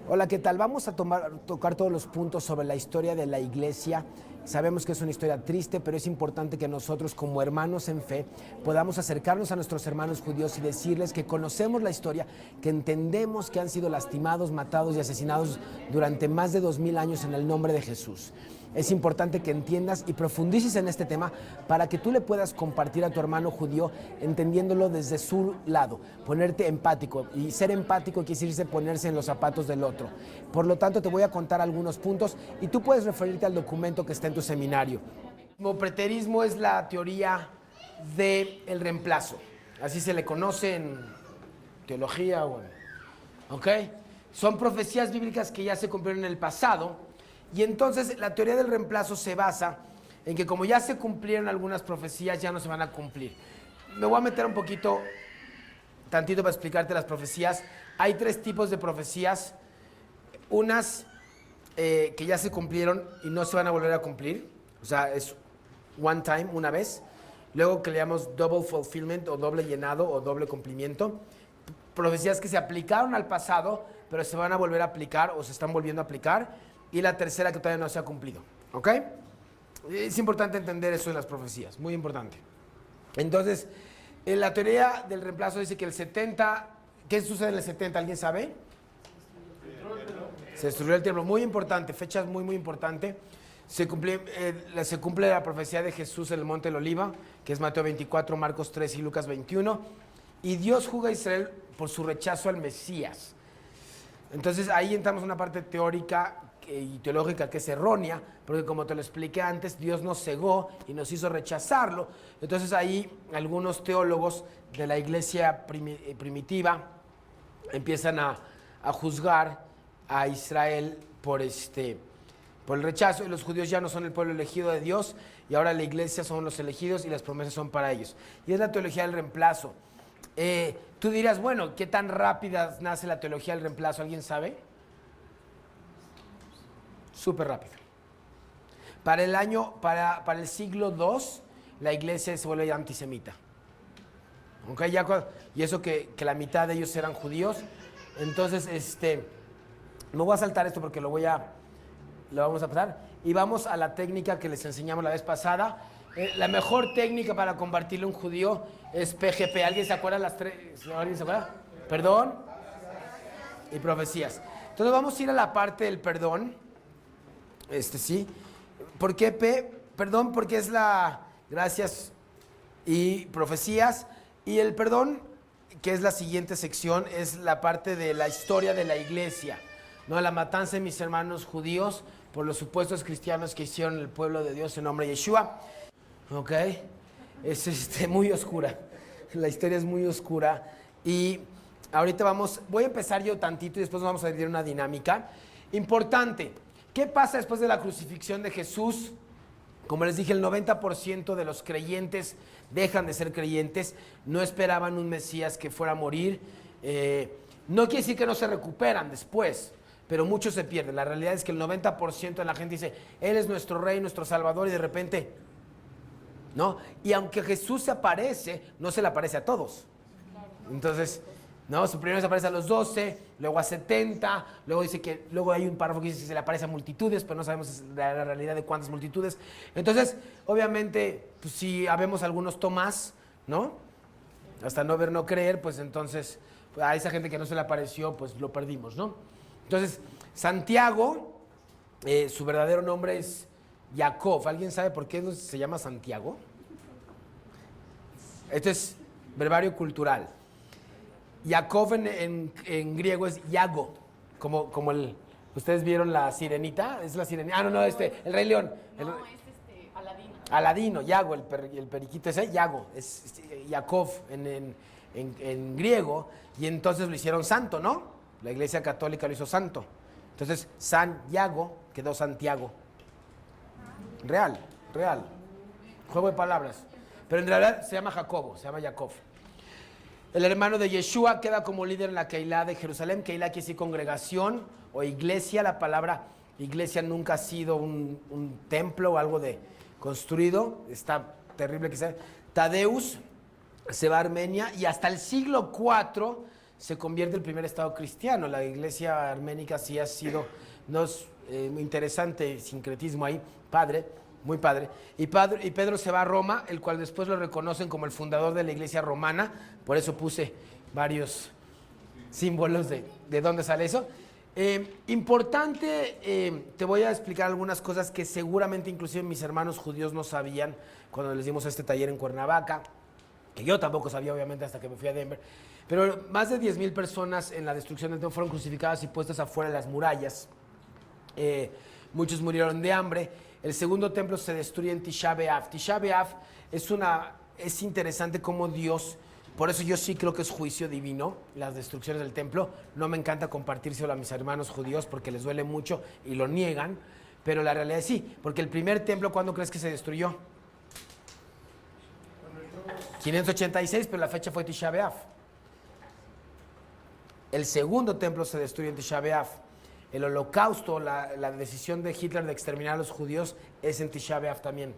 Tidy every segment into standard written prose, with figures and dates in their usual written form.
Hola, ¿qué tal? Vamos a tocar todos los puntos sobre la historia de la iglesia. Sabemos que es una historia triste, pero es importante que nosotros como hermanos en fe podamos acercarnos a nuestros hermanos judíos y decirles que conocemos la historia, que entendemos que han sido lastimados, matados y asesinados durante más de 2000 años en el nombre de Jesús. Es importante que entiendas y profundices en este tema para que tú le puedas compartir a tu hermano judío entendiéndolo desde su lado, ponerte empático. Y ser empático quiere decirse ponerse en los zapatos del otro. Por lo tanto, te voy a contar algunos puntos y tú puedes referirte al documento que está en tu seminario. El preterismo es la teoría del reemplazo. Así se le conoce en teología. ¿Ok? Son profecías bíblicas que ya se cumplieron en el pasado. Y entonces la teoría del reemplazo se basa en que como ya se cumplieron algunas profecías, ya no se van a cumplir. Me voy a meter un tantito para explicarte las profecías. Hay tres tipos de profecías. Unas que ya se cumplieron y no se van a volver a cumplir. O sea, es one time, una vez. Luego que le llamamos double fulfillment o doble llenado o doble cumplimiento. Profecías que se aplicaron al pasado, pero se van a volver a aplicar o se están volviendo a aplicar. Y la tercera que todavía no se ha cumplido. ¿Ok? Es importante entender eso de las profecías, muy importante. Entonces, en la teoría del reemplazo dice que el 70, ¿qué sucede en el 70? ¿Alguien sabe? Se destruyó el templo, muy importante, fechas muy importante. Se cumple la profecía de Jesús en el Monte del Oliva, que es Mateo 24, Marcos 3 y Lucas 21. Y Dios juzga a Israel por su rechazo al Mesías. Entonces ahí entramos en una parte teórica y teológica que es errónea, porque como te lo expliqué antes, Dios nos cegó y nos hizo rechazarlo. Entonces ahí algunos teólogos de la iglesia primitiva empiezan a juzgar a Israel por el rechazo, y los judíos ya no son el pueblo elegido de Dios, y ahora la iglesia son los elegidos y las promesas son para ellos. Y es la teología del reemplazo. Tú dirías, bueno, ¿qué tan rápida nace la teología del reemplazo? ¿Alguien sabe? Súper rápido. Para el siglo II, la iglesia se vuelve antisemita. ¿Okay? Y eso que la mitad de ellos eran judíos. Entonces, me voy a saltar esto porque lo vamos a pasar. Y vamos a la técnica que les enseñamos la vez pasada. La mejor técnica para combatirle a un judío es PGP. ¿Alguien se acuerda las tres? ¿Alguien se acuerda? Perdón y profecías. Entonces vamos a ir a la parte del perdón. Sí. ¿Por qué P? Perdón, porque es gracias y profecías. Y el perdón, que es la siguiente sección, es la parte de la historia de la iglesia, ¿no? La matanza de mis hermanos judíos por los supuestos cristianos que hicieron el pueblo de Dios en nombre de Yeshua. ¿Ok? Es muy oscura. La historia es muy oscura. Y ahorita voy a empezar yo tantito y después vamos a vivir una dinámica importante. ¿Qué pasa después de la crucifixión de Jesús? Como les dije, el 90% de los creyentes dejan de ser creyentes. No esperaban un Mesías que fuera a morir. No quiere decir que no se recuperan después, pero muchos se pierden. La realidad es que el 90% de la gente dice, Él es nuestro Rey, nuestro Salvador, y de repente, ¿no? Y aunque Jesús se aparece, no se le aparece a todos. Entonces, ¿no? Primero se aparece a los 12, luego a 70, luego hay un párrafo que dice que se le aparece a multitudes, pero no sabemos la realidad de cuántas multitudes. Entonces, obviamente, pues, si habemos algunos Tomás, ¿no? Hasta no ver, no creer, pues entonces, a esa gente que no se le apareció, pues lo perdimos, ¿no? Entonces, Santiago, su verdadero nombre es Jacob. ¿Alguien sabe por qué se llama Santiago? Esto es verbario cultural. Jacob en griego es Yago, como ustedes vieron la sirenita, es la sirenita, el Rey León. Aladino. Aladino, Yago, el periquito ese, Yago, es Jacob en griego, y entonces lo hicieron santo, ¿no? La Iglesia Católica lo hizo santo. Entonces, San Yago quedó Santiago. Real. Juego de palabras. Pero en realidad se llama Jacobo, se llama Jacob. El hermano de Yeshua queda como líder en la Keilah de Jerusalén. Keilah quiere decir congregación o iglesia. La palabra iglesia nunca ha sido un templo o algo de construido. Está terrible que sea. Tadeus se va a Armenia y hasta el siglo IV se convierte el primer estado cristiano. La iglesia arménica sí ha sido, no es muy interesante sincretismo ahí, padre, muy padre. Y Pedro se va a Roma, el cual después lo reconocen como el fundador de la iglesia romana, por eso puse varios símbolos de dónde sale eso. Importante, te voy a explicar algunas cosas que seguramente inclusive mis hermanos judíos no sabían cuando les dimos este taller en Cuernavaca, que yo tampoco sabía obviamente hasta que me fui a Denver, pero más de 10,000 personas en la destrucción del templo fueron crucificadas y puestas afuera de las murallas. Muchos murieron de hambre. El segundo templo se destruye en Tisha B'Av. Tisha B'Av es interesante cómo Dios, por eso yo sí creo que es juicio divino, las destrucciones del templo. No me encanta compartírselo a mis hermanos judíos porque les duele mucho y lo niegan, pero la realidad es sí, porque el primer templo, ¿cuándo crees que se destruyó? 586, pero la fecha fue Tisha B'Av. El segundo templo se destruye en Tisha B'Av. El holocausto, la decisión de Hitler de exterminar a los judíos es en Tisha B'Av también.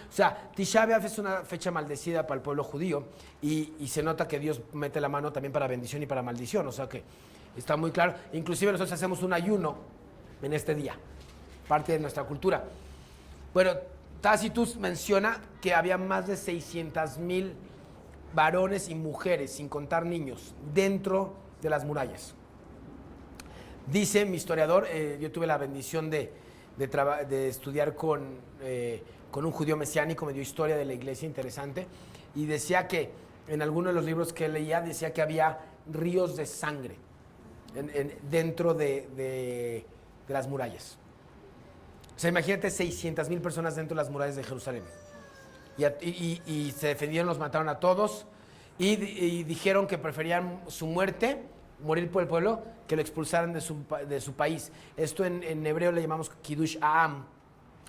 O sea, Tisha B'Av es una fecha maldecida para el pueblo judío y se nota que Dios mete la mano también para bendición y para maldición. O sea que está muy claro. Inclusive nosotros hacemos un ayuno en este día, parte de nuestra cultura. Bueno, Tacitus menciona que había más de 600,000 varones y mujeres, sin contar niños, dentro de las murallas. Dice mi historiador, yo tuve la bendición de estudiar con un judío mesiánico, me dio historia de la iglesia interesante, y decía que en alguno de los libros que leía, decía que había ríos de sangre dentro de las murallas. O sea, imagínate 600,000 personas dentro de las murallas de Jerusalén. Y se defendieron, los mataron a todos, y dijeron que preferían su muerte, morir por el pueblo, que lo expulsaran de su país. Esto en hebreo le llamamos Kiddush Ha'am.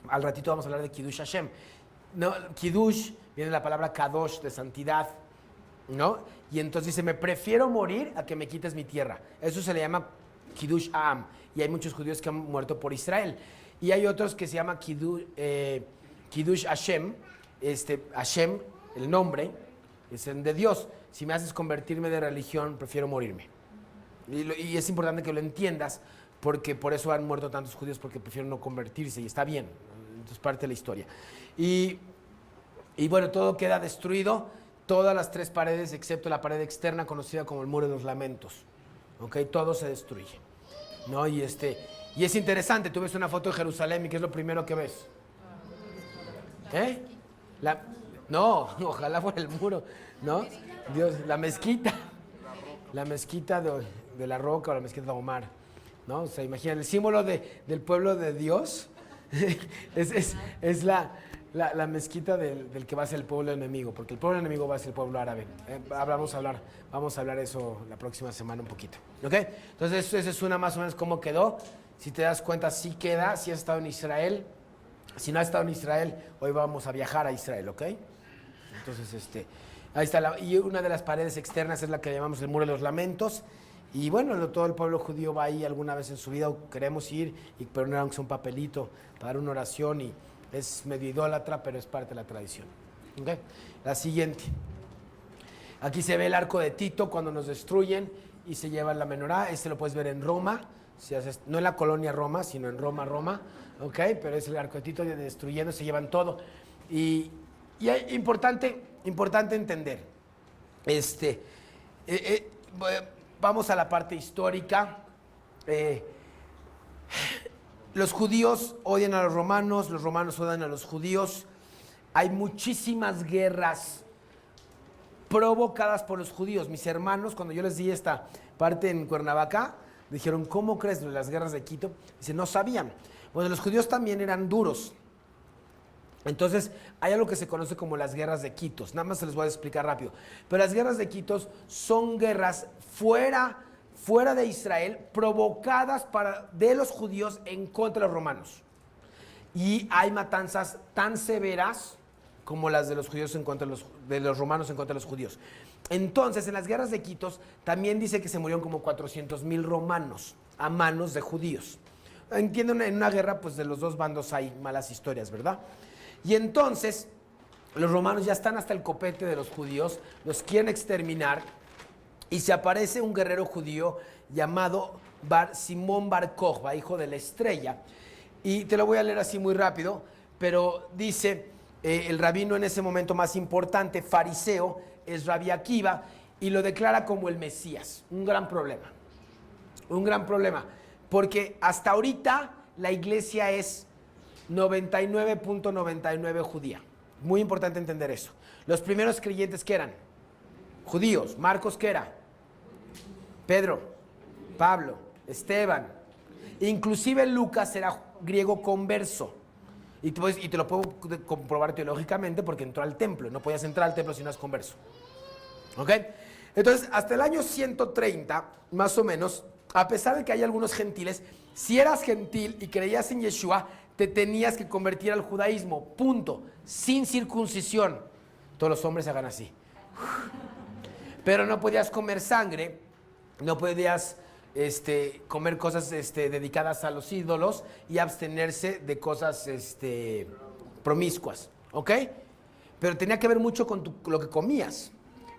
Al ratito vamos a hablar de Kiddush Hashem. No, Kiddush viene de la palabra Kadosh, de santidad, ¿no? Y entonces dice, me prefiero morir a que me quites mi tierra. Eso se le llama Kiddush Ha'am. Y hay muchos judíos que han muerto por Israel. Y hay otros que se llama Kiddush Hashem. Hashem, el nombre, es el de Dios. Si me haces convertirme de religión, prefiero morirme. Y es importante que lo entiendas, porque por eso han muerto tantos judíos, porque prefieren no convertirse, y está bien, es parte de la historia. Y bueno, todo queda destruido, todas las tres paredes, excepto la pared externa, conocida como el Muro de los Lamentos. ¿Ok? Todo se destruye, ¿no? Y es interesante, tú ves una foto de Jerusalén, ¿y qué es lo primero que ves? No, ojalá fuera el muro, ¿no? Dios, la mezquita de la Roca o la mezquita de Omar, ¿no? O sea, imagina, el símbolo del pueblo de Dios es la mezquita del que va a ser el pueblo enemigo, porque el pueblo enemigo va a ser el pueblo árabe. Vamos a hablar eso la próxima semana un poquito, ¿ok? Entonces, esa es una más o menos cómo quedó. Si te das cuenta, sí queda, si has estado en Israel. Si no has estado en Israel, hoy vamos a viajar a Israel, ¿ok? Entonces, ahí está. Y una de las paredes externas es la que llamamos el Muro de los Lamentos. Y bueno, todo el pueblo judío va ahí alguna vez en su vida, o queremos ir, pero no aunque sea un papelito para dar una oración, y es medio idólatra, pero es parte de la tradición. ¿Okay? La siguiente. Aquí se ve el arco de Tito cuando nos destruyen y se lleva la menorá. Lo puedes ver en Roma, no en la colonia Roma, sino en Roma, ¿ok? Pero es el arco de Tito destruyendo, se llevan todo. Y es importante entender, vamos a la parte histórica. Los judíos odian a los romanos odian a los judíos. Hay muchísimas guerras provocadas por los judíos. Mis hermanos, cuando yo les di esta parte en Cuernavaca, dijeron, ¿cómo crees? Las guerras de Quito. Dice, no sabían. Bueno, los judíos también eran duros. Entonces, hay algo que se conoce como las guerras de Quitos. Nada más se les voy a explicar rápido. Pero las guerras de Quitos son guerras fuera de Israel, provocadas de los judíos en contra de los romanos. Y hay matanzas tan severas como las de los judíos de los romanos en contra de los judíos. Entonces, en las guerras de Quitos también dice que se murieron como 400,000 romanos a manos de judíos. Entiendo, en una guerra, pues de los dos bandos hay malas historias, ¿verdad? Y entonces, los romanos ya están hasta el copete de los judíos, los quieren exterminar, y se aparece un guerrero judío llamado Simón Bar Kokhba, hijo de la estrella. Y te lo voy a leer así muy rápido, pero dice, el rabino en ese momento más importante, fariseo, es Rabbi Akiva, y lo declara como el Mesías. Un gran problema, porque hasta ahorita la iglesia es 99.99 judía. Muy importante entender eso. Los primeros creyentes, ¿qué eran? Judíos. Marcos, ¿qué era? Pedro, Pablo, Esteban. Inclusive Lucas era griego converso. Y te lo puedo comprobar teológicamente porque entró al templo. No podías entrar al templo si no eras converso. ¿Ok? Entonces, hasta el año 130, más o menos, a pesar de que hay algunos gentiles, si eras gentil y creías en Yeshua, te tenías que convertir al judaísmo. Punto. Sin circuncisión. Todos los hombres hagan así. Pero no podías comer sangre, no podías comer cosas dedicadas a los ídolos y abstenerse de cosas promiscuas, ¿ok? Pero tenía que ver mucho con lo que comías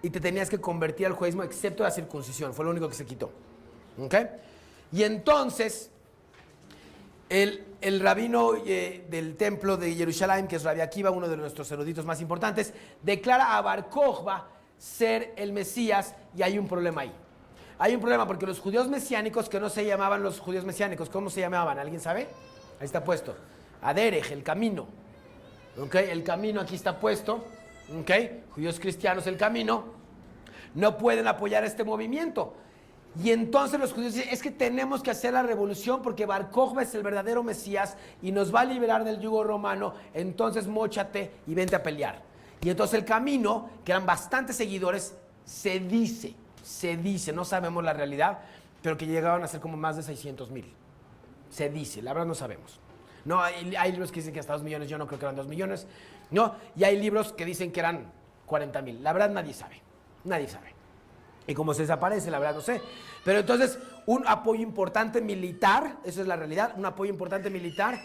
y te tenías que convertir al judaísmo excepto la circuncisión, fue lo único que se quitó, ¿ok? Y entonces el rabino del templo de Jerusalén, que es Rabbi Akiva, uno de nuestros eruditos más importantes, declara a Bar Kokhba ser el Mesías y hay un problema ahí. Hay un problema porque los judíos mesiánicos, que no se llamaban los judíos mesiánicos, ¿cómo se llamaban? ¿Alguien sabe? Ahí está puesto. Aderech, el camino. ¿Ok? El camino aquí está puesto. ¿Ok? Judíos cristianos, el camino. No pueden apoyar este movimiento. Y entonces los judíos dicen, es que tenemos que hacer la revolución porque Bar Kokhba es el verdadero Mesías y nos va a liberar del yugo romano, entonces móchate y vente a pelear. Y entonces el camino, que eran bastantes seguidores, se dice, no sabemos la realidad, pero que llegaban a ser como más de 600,000. Se dice, la verdad no sabemos. No, hay libros que dicen que hasta 2 millones, yo no creo que eran 2 millones. No, y hay libros que dicen que eran 40,000. La verdad nadie sabe. Y como se desaparece, la verdad no sé. Pero entonces, un apoyo importante militar, eso es la realidad, un apoyo importante militar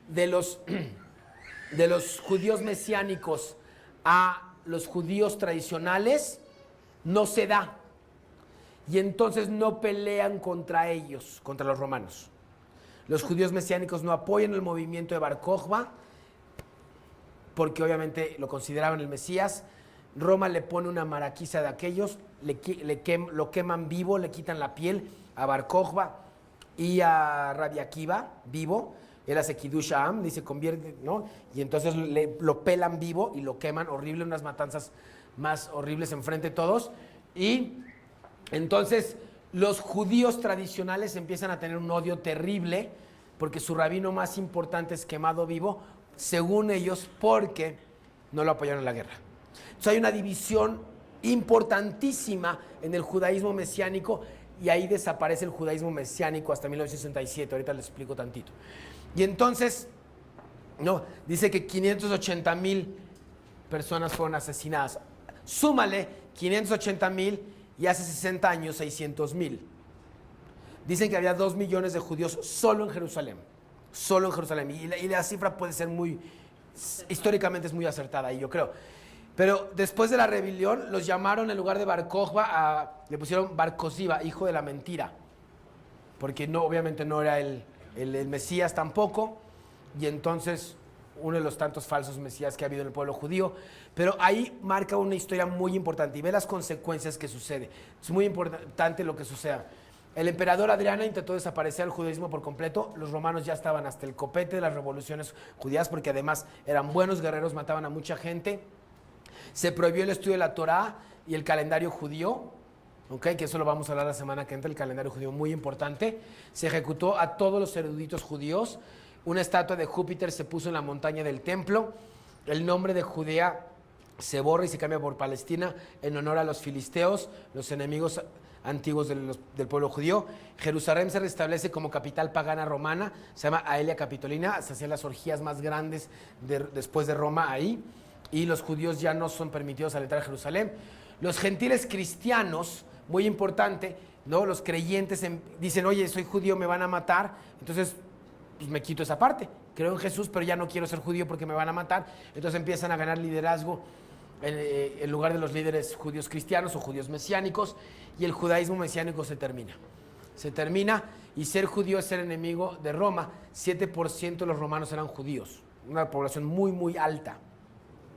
de los judíos mesiánicos a los judíos tradicionales no se da. Y entonces no pelean contra ellos, contra los romanos. Los judíos mesiánicos no apoyan el movimiento de Bar Kokhba porque obviamente lo consideraban el Mesías. Roma le pone una maraquiza de aquellos, lo queman vivo, le quitan la piel a Bar Kokhba y a Rabbi Akiva vivo. Él hace Kiddush Ha'am y se convierte, ¿no? Y entonces lo pelan vivo y lo queman horrible, unas matanzas más horribles enfrente de todos. Y entonces los judíos tradicionales empiezan a tener un odio terrible porque su rabino más importante es quemado vivo, según ellos, porque no lo apoyaron en la guerra. Entonces hay una división importantísima en el judaísmo mesiánico y ahí desaparece el judaísmo mesiánico hasta 1967. Ahorita les explico tantito. Y entonces, no, dice que 580,000 personas fueron asesinadas. Súmale 580,000 y hace 60 años 600,000. Dicen que había 2 millones de judíos solo en Jerusalén. Solo en Jerusalén. Y la cifra puede ser históricamente es muy acertada ahí, yo creo. Pero después de la rebelión, los llamaron en lugar de Bar Kokhba, le pusieron Bar Koziba, hijo de la mentira. Porque no, obviamente no era el Mesías tampoco. Y entonces, uno de los tantos falsos Mesías que ha habido en el pueblo judío. Pero ahí marca una historia muy importante y ve las consecuencias que sucede. Es muy importante lo que suceda. El emperador Adriano intentó desaparecer el judaísmo por completo. Los romanos ya estaban hasta el copete de las revoluciones judías porque además eran buenos guerreros, mataban a mucha gente. Se prohibió el estudio de la Torá y el calendario judío, ¿okay? Que eso lo vamos a hablar la semana que entra, el calendario judío muy importante. Se ejecutó a todos los eruditos judíos. Una estatua de Júpiter se puso en la montaña del templo. El nombre de Judea se borra y se cambia por Palestina en honor a los filisteos, los enemigos antiguos del pueblo judío. Jerusalén se restablece como capital pagana romana, se llama Aelia Capitolina, se hacían las orgías más grandes después de Roma ahí, y los judíos ya no son permitidos al entrar a Jerusalén. Los gentiles cristianos, muy importante, ¿no? Los creyentes dicen, oye, soy judío, me van a matar, entonces pues me quito esa parte. Creo en Jesús, pero ya no quiero ser judío porque me van a matar. Entonces empiezan a ganar liderazgo en lugar de los líderes judíos cristianos o judíos mesiánicos, y el judaísmo mesiánico se termina. Se termina, y ser judío es ser enemigo de Roma. 7% de los romanos eran judíos, una población muy, muy alta.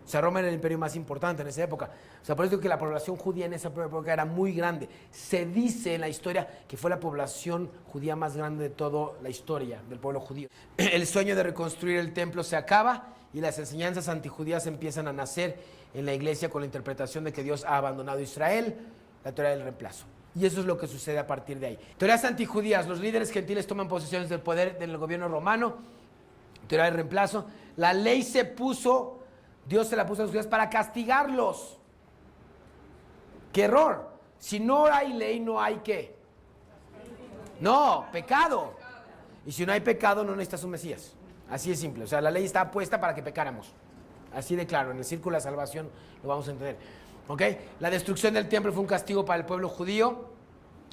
O sea, Roma era el imperio más importante en esa época. O sea, por eso digo que la población judía en esa época era muy grande. Se dice en la historia que fue la población judía más grande de toda la historia del pueblo judío. El sueño de reconstruir el templo se acaba y las enseñanzas antijudías empiezan a nacer en la iglesia con la interpretación de que Dios ha abandonado a Israel, la teoría del reemplazo. Y eso es lo que sucede a partir de ahí. Teorías antijudías: los líderes gentiles toman posesiones del poder del gobierno romano. Teoría del reemplazo: la ley se puso, Dios se la puso a los judíos para castigarlos. ¡Qué error! Si no hay ley, no hay ¿qué? No, pecado. Y si no hay pecado, no necesitas un Mesías. Así es simple. O sea, la ley está puesta para que pecáramos. Así de claro, en el círculo de la salvación lo vamos a entender. ¿Ok? La destrucción del templo fue un castigo para el pueblo judío.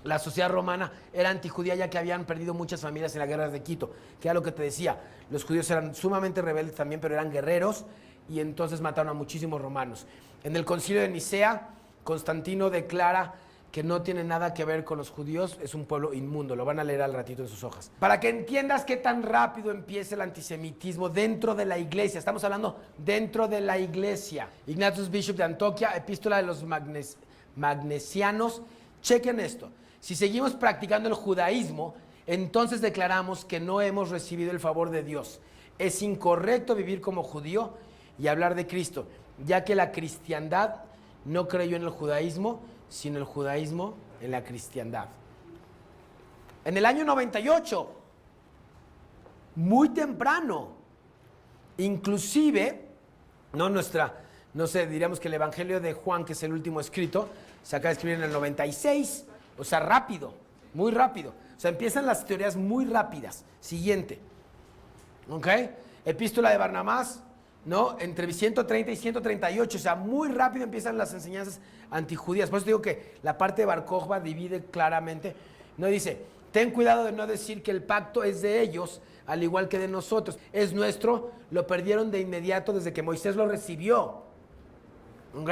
La sociedad romana era antijudía, ya que habían perdido muchas familias en las guerras de Quito, que era lo que te decía. Los judíos eran sumamente rebeldes también, pero eran guerreros, y entonces mataron a muchísimos romanos. En el concilio de Nicea, Constantino declara que no tiene nada que ver con los judíos, es un pueblo inmundo. Lo van a leer al ratito en sus hojas. Para que entiendas qué tan rápido empieza el antisemitismo dentro de la iglesia. Estamos hablando dentro de la iglesia. Ignatius Bishop de Antioquia, Epístola de los Magnesianos. Chequen esto. Si seguimos practicando el judaísmo, entonces declaramos que no hemos recibido el favor de Dios. Es incorrecto vivir como judío y hablar de Cristo, ya que la cristiandad no creyó en el judaísmo, sino el judaísmo en la cristiandad. En el año 98, muy temprano, inclusive, diríamos que el Evangelio de Juan, que es el último escrito, se acaba de escribir en el 96, o sea, rápido, muy rápido. O sea, empiezan las teorías muy rápidas. Siguiente. ¿Ok? Epístola de Barnabás, ¿no? Entre 130 y 138, o sea, muy rápido empiezan las enseñanzas antijudías. Por eso digo que la parte de Bar Kokhba divide claramente. No dice: ten cuidado de no decir que el pacto es de ellos, al igual que de nosotros. Es nuestro, lo perdieron de inmediato desde que Moisés lo recibió. ¿Ok?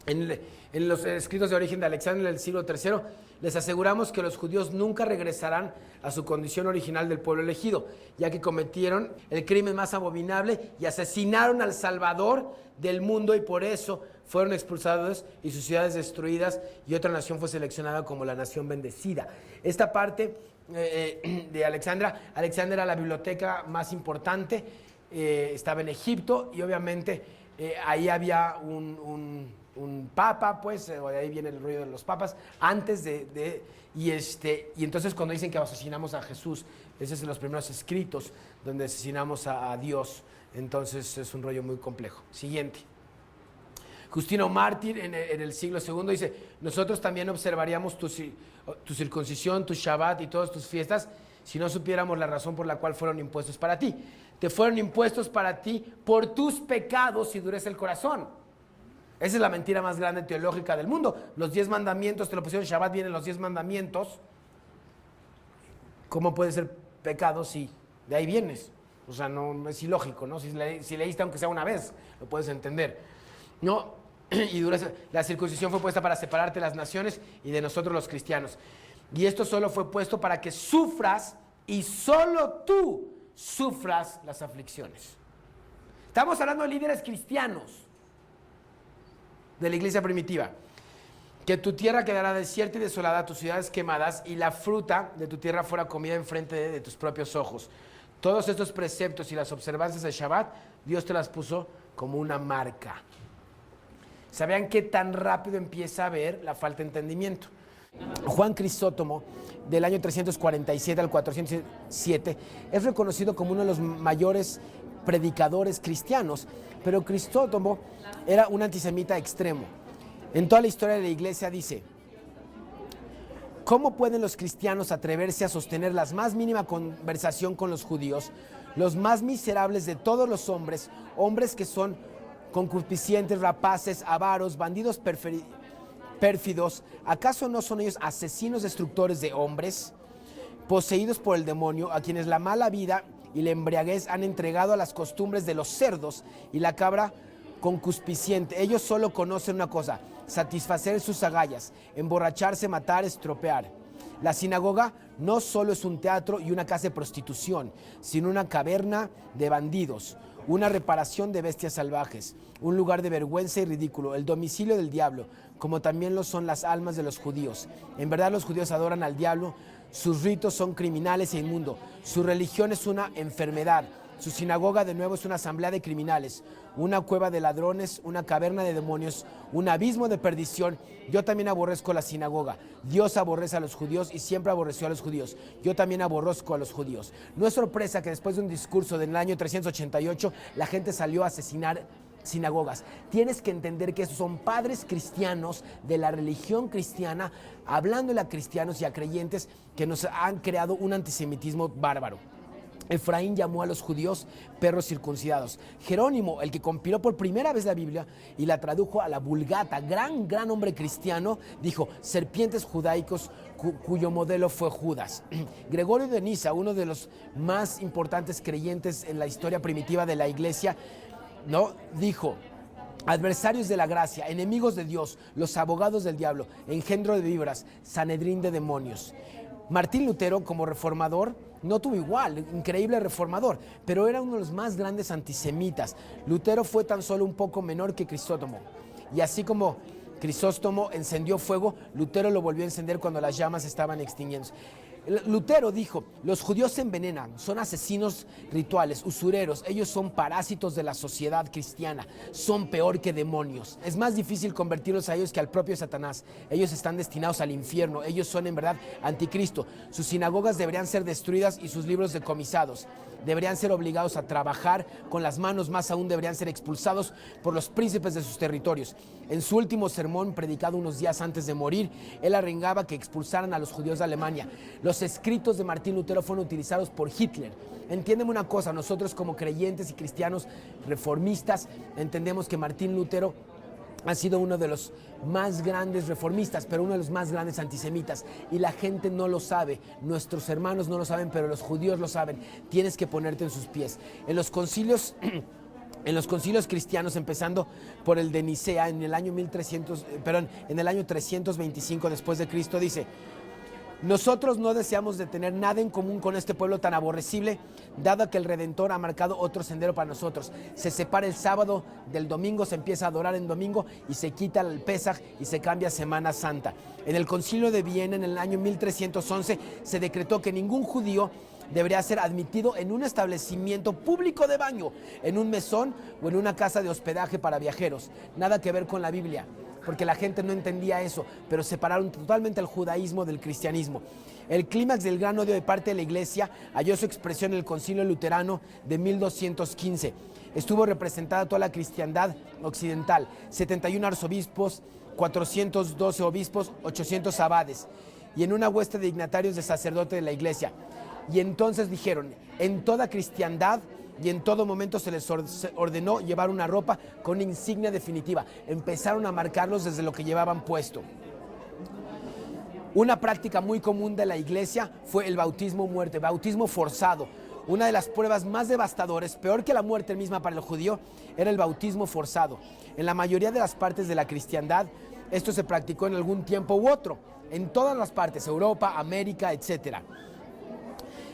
En los escritos de origen de Alexander del siglo III, les aseguramos que los judíos nunca regresarán a su condición original del pueblo elegido, ya que cometieron el crimen más abominable y asesinaron al Salvador del mundo, y por eso fueron expulsados y sus ciudades destruidas, y otra nación fue seleccionada como la nación bendecida. Esta parte de Alexandra era la biblioteca más importante, estaba en Egipto, y obviamente ahí había un papa, pues, de ahí viene el rollo de los papas, antes y entonces cuando dicen que asesinamos a Jesús, ese es en los primeros escritos donde asesinamos a Dios, entonces es un rollo muy complejo. Siguiente. Justino Mártir en el siglo II dice: nosotros también observaríamos tu circuncisión, tu Shabbat y todas tus fiestas si no supiéramos la razón por la cual fueron impuestos para ti. Te fueron impuestos para ti por tus pecados y dureza el corazón. Esa es la mentira más grande teológica del mundo. Los 10 mandamientos, te lo pusieron Shabbat, vienen los 10 mandamientos. ¿Cómo puede ser pecado si de ahí vienes? O sea, no es ilógico, ¿no? Si leíste aunque sea una vez, lo puedes entender. No, y la circuncisión fue puesta para separarte de las naciones y de nosotros los cristianos. Y esto solo fue puesto para que sufras, y solo tú sufras las aflicciones. Estamos hablando de líderes cristianos de la iglesia primitiva. Que tu tierra quedará desierta y desolada, tus ciudades quemadas, y la fruta de tu tierra fuera comida enfrente de tus propios ojos. Todos estos preceptos y las observancias de Shabbat, Dios te las puso como una marca. ¿Sabían qué tan rápido empieza a ver la falta de entendimiento? Juan Crisóstomo, del año 347 al 407, es reconocido como uno de los mayores predicadores cristianos, pero Crisóstomo era un antisemita extremo. En toda la historia de la iglesia dice: ¿cómo pueden los cristianos atreverse a sostener la más mínima conversación con los judíos, los más miserables de todos los hombres, hombres que son concupiscientes, rapaces, avaros, bandidos pérfidos? ¿Acaso no son ellos asesinos destructores de hombres, poseídos por el demonio, a quienes la mala vida y la embriaguez han entregado a las costumbres de los cerdos y la cabra concupisciente. Ellos solo conocen una cosa: satisfacer sus agallas, emborracharse, matar, estropear. La sinagoga no solo es un teatro y una casa de prostitución, sino una caverna de bandidos, una reparación de bestias salvajes, un lugar de vergüenza y ridículo, el domicilio del diablo, como también lo son las almas de los judíos. En verdad, los judíos adoran al diablo, sus ritos son criminales e inmundos, su religión es una enfermedad, su sinagoga de nuevo es una asamblea de criminales, una cueva de ladrones, una caverna de demonios, un abismo de perdición. Yo también aborrezco la sinagoga. Dios aborrece a los judíos y siempre aborreció a los judíos. Yo también aborrezco a los judíos. No es sorpresa que después de un discurso del año 388 la gente salió a asesinar sinagogas. Tienes que entender que esos son padres cristianos de la religión cristiana, hablándole a cristianos y a creyentes que nos han creado un antisemitismo bárbaro. Efraín llamó a los judíos perros circuncidados. Jerónimo, el que compiló por primera vez la Biblia y la tradujo a la Vulgata, gran hombre cristiano, dijo serpientes judaicos cuyo modelo fue Judas. Gregorio de Nisa, uno de los más importantes creyentes en la historia primitiva de la iglesia, ¿no? Dijo: adversarios de la gracia, enemigos de Dios, los abogados del diablo, engendro de víboras, sanedrín de demonios. Martín Lutero, como reformador, no tuvo igual, increíble reformador, pero era uno de los más grandes antisemitas. Lutero fue tan solo un poco menor que Crisóstomo, y así como Crisóstomo encendió fuego, Lutero lo volvió a encender cuando las llamas estaban extinguiéndose. Lutero dijo: los judíos se envenenan, son asesinos rituales, usureros, ellos son parásitos de la sociedad cristiana, son peor que demonios. Es más difícil convertirlos a ellos que al propio Satanás. Ellos están destinados al infierno, ellos son en verdad anticristo. Sus sinagogas deberían ser destruidas y sus libros decomisados. Deberían ser obligados a trabajar con las manos, más aún deberían ser expulsados por los príncipes de sus territorios. En su último sermón, predicado unos días antes de morir, él arengaba que expulsaran a los judíos de Alemania. Los escritos de Martín Lutero fueron utilizados por Hitler. Entiéndeme una cosa, nosotros como creyentes y cristianos reformistas entendemos que Martín Lutero ha sido uno de los más grandes reformistas, pero uno de los más grandes antisemitas. Y la gente no lo sabe, nuestros hermanos no lo saben, pero los judíos lo saben. Tienes que ponerte en sus pies. En los concilios cristianos, empezando por el de Nicea en el año 325 después de Cristo, dice: nosotros no deseamos de tener nada en común con este pueblo tan aborrecible, dado que el Redentor ha marcado otro sendero para nosotros. Se separa el sábado del domingo, se empieza a adorar en domingo y se quita el Pesaj y se cambia a Semana Santa. En el Concilio de Viena, en el año 1311, se decretó que ningún judío debería ser admitido en un establecimiento público de baño, en un mesón o en una casa de hospedaje para viajeros. Nada que ver con la Biblia, porque la gente no entendía eso, pero separaron totalmente el judaísmo del cristianismo. El clímax del gran odio de parte de la iglesia halló su expresión en el Concilio Luterano de 1215. Estuvo representada toda la cristiandad occidental, 71 arzobispos, 412 obispos, 800 abades, y en una hueste de dignatarios de sacerdote de la iglesia. Y entonces dijeron: en toda cristiandad y en todo momento se les ordenó llevar una ropa con insignia definitiva. Empezaron a marcarlos desde lo que llevaban puesto. Una práctica muy común de la iglesia fue el bautismo muerte, bautismo forzado. Una de las pruebas más devastadoras, peor que la muerte misma para el judío, era el bautismo forzado. En la mayoría de las partes de la cristiandad, esto se practicó en algún tiempo u otro, en todas las partes, Europa, América, etcétera.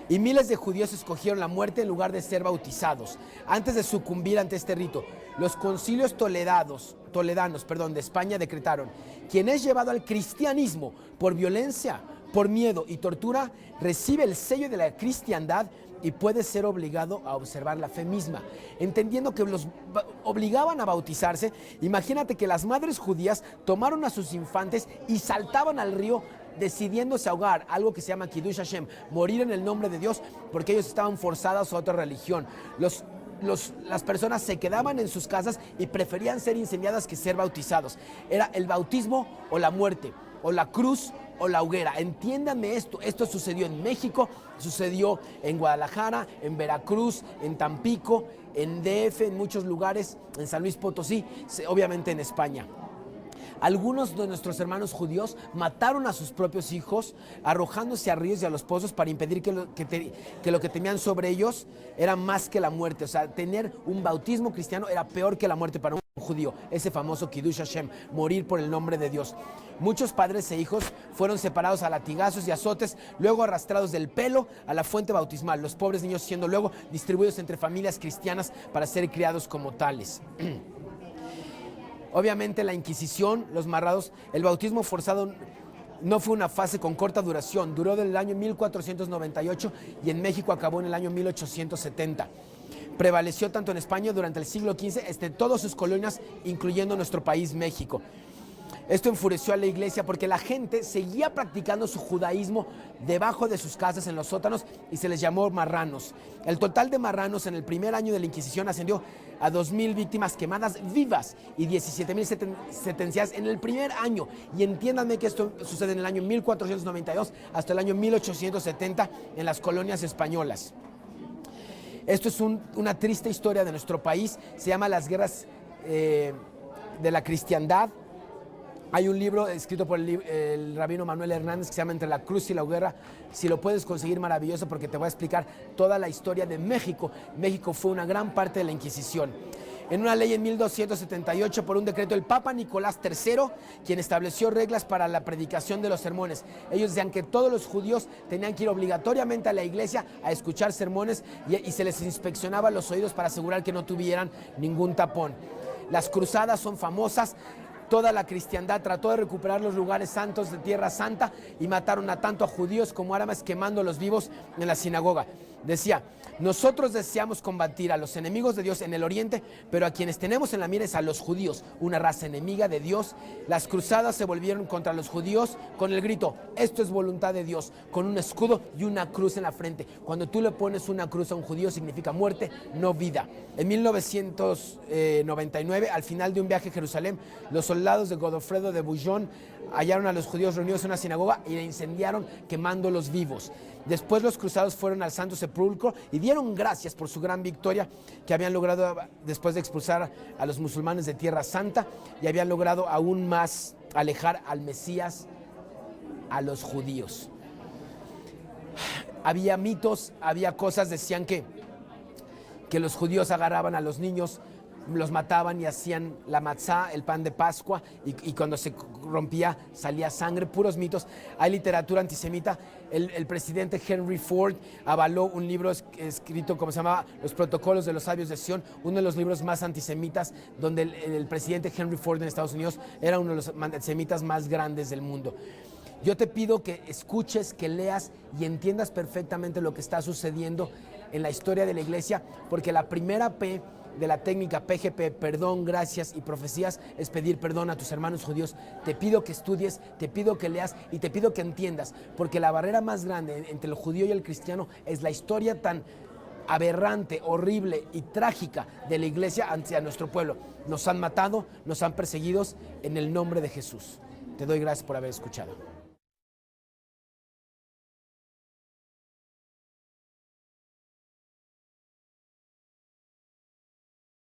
Y miles de judíos escogieron la muerte en lugar de ser bautizados. Antes de sucumbir ante este rito, los concilios toledanos de España decretaron: quien es llevado al cristianismo por violencia, por miedo y tortura, recibe el sello de la cristiandad y puede ser obligado a observar la fe misma. Entendiendo que los obligaban a bautizarse, imagínate que las madres judías tomaron a sus infantes y saltaban al río decidiéndose ahogar, algo que se llama Kiddush Hashem, morir en el nombre de Dios, porque ellos estaban forzados a otra religión. Las personas se quedaban en sus casas y preferían ser incendiadas que ser bautizados. Era el bautismo o la muerte, o la cruz o la hoguera. Entiéndanme esto. Esto sucedió en México, sucedió en Guadalajara, en Veracruz, en Tampico, en DF, en muchos lugares, en San Luis Potosí, obviamente en España. Algunos de nuestros hermanos judíos mataron a sus propios hijos arrojándose a ríos y a los pozos para impedir que lo que temían sobre ellos era más que la muerte. O sea, tener un bautismo cristiano era peor que la muerte para un judío, ese famoso Kiddush Hashem, morir por el nombre de Dios. Muchos padres e hijos fueron separados a latigazos y azotes, luego arrastrados del pelo a la fuente bautismal, los pobres niños siendo luego distribuidos entre familias cristianas para ser criados como tales. Obviamente la Inquisición, los marrados, el bautismo forzado no fue una fase con corta duración, duró del año 1498 y en México acabó en el año 1870. Prevaleció tanto en España durante el siglo XV, todas sus colonias, incluyendo nuestro país, México. Esto enfureció a la iglesia porque la gente seguía practicando su judaísmo debajo de sus casas en los sótanos y se les llamó marranos. El total de marranos en el primer año de la Inquisición ascendió a 2,000 víctimas quemadas vivas y 17,000 sentenciadas en el primer año. Y entiéndanme que esto sucede en el año 1492 hasta el año 1870 en las colonias españolas. Esto es una triste historia de nuestro país, se llama Las Guerras de la Cristiandad. Hay un libro escrito por el rabino Manuel Hernández que se llama Entre la Cruz y la Guerra. Si lo puedes conseguir, maravilloso, porque te voy a explicar toda la historia de México. México fue una gran parte de la Inquisición. En una ley en 1278, por un decreto del Papa Nicolás III, quien estableció reglas para la predicación de los sermones. Ellos decían que todos los judíos tenían que ir obligatoriamente a la iglesia a escuchar sermones y se les inspeccionaba los oídos para asegurar que no tuvieran ningún tapón. Las cruzadas son famosas. Toda la cristiandad trató de recuperar los lugares santos de Tierra Santa y mataron a tanto a judíos como árabes, quemándolos vivos en la sinagoga. Decía: nosotros deseamos combatir a los enemigos de Dios en el oriente, pero a quienes tenemos en la mira es a los judíos, una raza enemiga de Dios. Las cruzadas se volvieron contra los judíos con el grito: esto es voluntad de Dios, con un escudo y una cruz en la frente. Cuando tú le pones una cruz a un judío significa muerte, no vida. En 1999, al final de un viaje a Jerusalén, los soldados de Godofredo de Bouillon hallaron a los judíos reunidos en una sinagoga y la incendiaron, quemándolos vivos. Después los cruzados fueron al Santo Sepulcro y dieron gracias por su gran victoria que habían logrado después de expulsar a los musulmanes de Tierra Santa, y habían logrado aún más alejar al Mesías, a los judíos. Había mitos, había cosas, decían que los judíos agarraban a los niños, los mataban y hacían la matzá, el pan de Pascua, y cuando se rompía salía sangre, puros mitos. Hay literatura antisemita. El presidente Henry Ford avaló un libro escrito, como se llamaba, Los Protocolos de los Sabios de Sion, uno de los libros más antisemitas, donde el presidente Henry Ford en Estados Unidos era uno de los antisemitas más grandes del mundo. Yo te pido que escuches, que leas y entiendas perfectamente lo que está sucediendo en la historia de la iglesia, porque la primera P de la técnica PGP, perdón, gracias y profecías, es pedir perdón a tus hermanos judíos. Te pido que estudies, te pido que leas y te pido que entiendas, porque la barrera más grande entre el judío y el cristiano es la historia tan aberrante, horrible y trágica de la iglesia hacia nuestro pueblo. Nos han matado, nos han perseguido en el nombre de Jesús. Te doy gracias por haber escuchado.